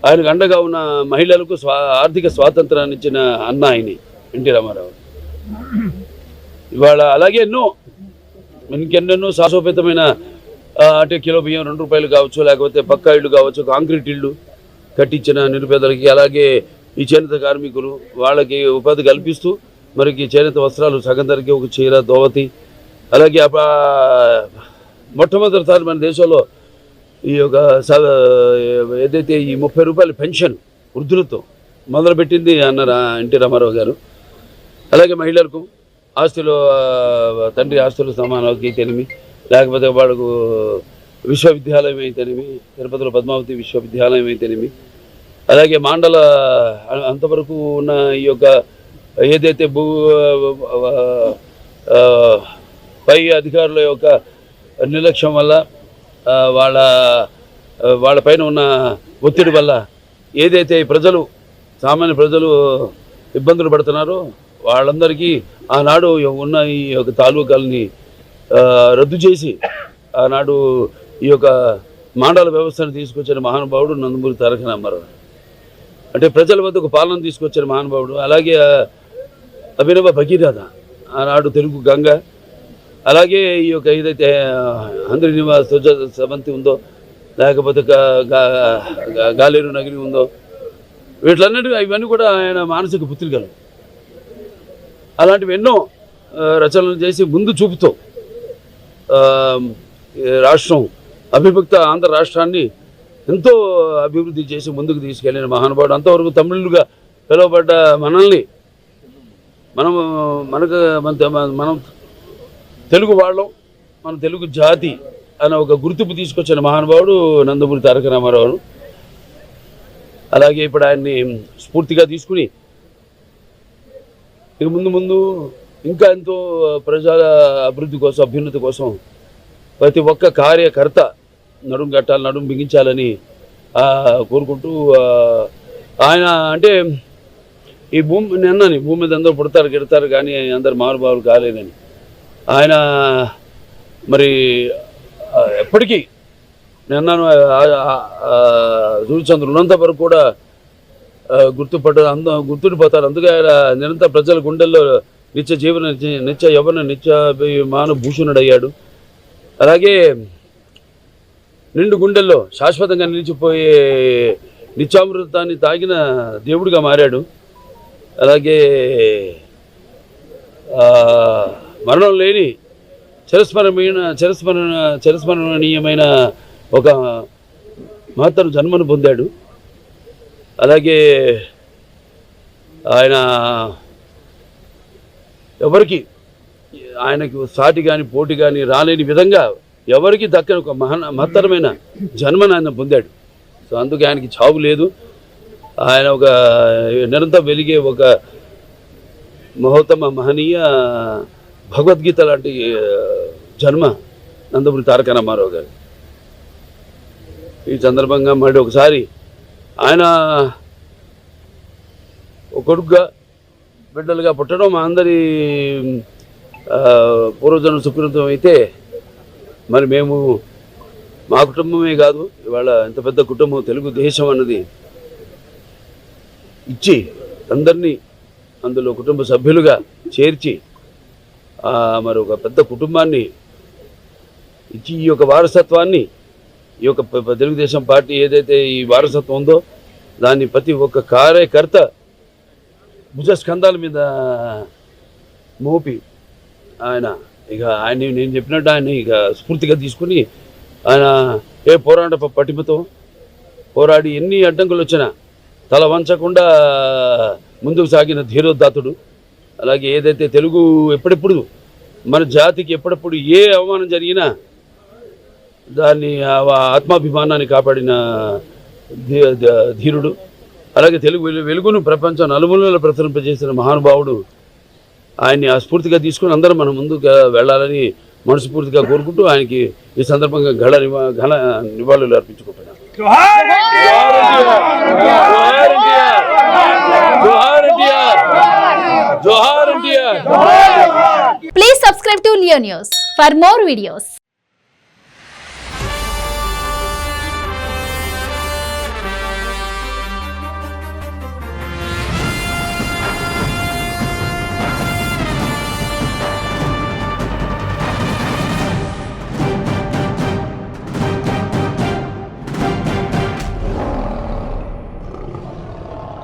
ఆయనకు అండగా ఉన్న మహిళలకు ఆర్థిక స్వాతంత్రాన్ని ఇచ్చిన అన్న ఆయనే ఎన్టీ రామారావు. ఇవాళ అలాగే ఇంకెన్నెన్నో శాశ్వతమైన అంటే కిలో బియ్యం ₹2 కావచ్చు, లేకపోతే పక్కా ఇళ్ళు కావచ్చు, కాంక్రీట్ ఇళ్ళు కట్టించిన నిరుపేదలకి, అలాగే ఈ చేనేత కార్మికులు వాళ్ళకి ఉపాధి కల్పిస్తూ మరికి చేనేత వస్త్రాలు సగం ధరకి ఒక చీర దోవతి, అలాగే మొట్టమొదటిసారి మన దేశంలో ఈ యొక్క ఏదైతే ఈ ₹30 పెన్షన్ వృద్ధులతో మొదలుపెట్టింది అన్నారు ఎన్టీ రామారావు గారు. అలాగే మహిళలకు ఆస్తులు తండ్రి ఆస్తులు సమానానికి తెలిమి, లేకపోతే వాళ్ళకు విశ్వవిద్యాలయం అయితేనేమి, తిరుపతిలో పద్మావతి విశ్వవిద్యాలయం అయితేనేమి, అలాగే మాండల అంతవరకు ఉన్న ఈ యొక్క ఏదైతే పై అధికారుల యొక్క నిర్లక్ష్యం వల్ల వాళ్ళ పైన ఉన్న ఒత్తిడి వల్ల ఏదైతే సామాన్య ప్రజలు ఇబ్బందులు పడుతున్నారో వాళ్ళందరికీ ఆనాడు ఉన్న ఈ యొక్క తాలూకాలని రద్దు చేసి ఆనాడు ఈ యొక్క మాండల వ్యవస్థను తీసుకొచ్చిన మహానుభావుడు నందమూరి తారక రామారావు. అంటే ప్రజల వద్దకు పాలన తీసుకొచ్చిన మహానుభావుడు. అలాగే అభినవ భగీరథ ఆనాడు తెలుగు గంగ, అలాగే ఈ యొక్క ఏదైతే హంద్రి నివాస్ సవంతి ఉందో, లేకపోతే గాలేరు నగరి ఉందో, ఇవన్నీ కూడా ఆయన మానసిక పుత్రికలు. అలాంటివి ఎన్నో రచనలు చేసి ముందు చూపుతో రాష్ట్రం అవిభక్త ఆంధ్ర రాష్ట్రాన్ని ఎంతో అభివృద్ధి చేసి ముందుకు తీసుకెళ్ళిన మహానుభావుడు. అంతవరకు తమిళులుగా పిలువబడ్డ మనల్ని మనం తెలుగు వాళ్ళం, మన తెలుగు జాతి అనే ఒక గుర్తింపు తీసుకొచ్చిన మహానుభావుడు నందమూరి తారక రామారావు. అలాగే ఇప్పుడు ఆయన్ని స్ఫూర్తిగా తీసుకుని ఇక ముందు ఇంకా ఎంతో ప్రజల అభివృద్ధి కోసం, అభ్యున్నతి కోసం ప్రతి ఒక్క కార్యకర్త నడుం బిగించాలని కోరుకుంటూ ఆయన అంటే ఈ భూమి మీద అందరూ పుడతారు గిడతారు కానీ అందరు మహానుభావులు కాలేదని ఆయన మరి ఎప్పటికీ నిన్నను సూర్యచంద్రులు ఉన్నంత వరకు కూడా గుర్తుండిపోతారు. అందుకే ఆయన నిరంతర ప్రజల గుండెల్లో నిత్య యవ్వన భూషణుడయ్యాడు. అలాగే నిండు గుండెల్లో శాశ్వతంగా నిలిచిపోయే నిత్యామృతాన్ని తాగిన దేవుడిగా మారాడు. అలాగే మరణం లేని చిరస్మరణీయమైన ఒక మహత్తర జన్మను పొందాడు. అలాగే ఆయనకు సాటి కానీ పోటీ కానీ రాలేని విధంగా ఎవరికి దక్కని ఒక మహత్తరమైన జన్మను ఆయన పొందాడు. సో అందుకే ఆయనకి చావు లేదు. ఆయన ఒక నిరంతరం వెలిగే ఒక మహనీయ భగవద్గీత లాంటి జన్మ నందమూరి తారక రామారావు గారు. ఈ సందర్భంగా మళ్ళీ ఒకసారి ఆయన కొడుకుగా బిడ్డలుగా పుట్టడం మా అందరి పూర్వజన్మ సుకృతం అయితే, మరి మేము మా కుటుంబమే కాదు, ఇవాళ ఎంత పెద్ద కుటుంబం తెలుగు దేశం అన్నది ఇచ్చి అందరినీ అందులో కుటుంబ సభ్యులుగా చేర్చి మరి ఒక పెద్ద కుటుంబాన్ని ఇచ్చి ఈ యొక్క వారసత్వాన్ని, ఈ యొక్క తెలుగుదేశం పార్టీ ఏదైతే ఈ వారసత్వం ఉందో దాన్ని ప్రతి ఒక్క కార్యకర్త భుజస్కంధాల మీద మోపి నేను చెప్పినట్టు ఆయన ఇక స్ఫూర్తిగా తీసుకుని ఆయన పోరాట పటిమతో పోరాడి ఎన్ని అడ్డంకులు వచ్చినా తల వంచకుండా ముందుకు సాగిన ధీరోదాతుడు. అలాగే ఏదైతే తెలుగు ఎప్పుడెప్పుడు మన జాతికి ఎప్పుడప్పుడు ఏ అవమానం జరిగినా దాన్ని ఆత్మాభిమానాన్ని కాపాడిన ధీరుడు. అలాగే తెలుగు వెలుగును ప్రపంచం నలుమూలలో ప్రసరింపజేసిన మహానుభావుడు. ఆయన్ని స్ఫూర్తిగా తీసుకుని అందరం మనం ముందుకు వెళ్ళాలని మనస్ఫూర్తిగా కోరుకుంటూ ఆయనకి ఈ సందర్భంగా ఘన నివాళులు అర్పించుకుంటున్నాను. Please subscribe to Leo News for more videos.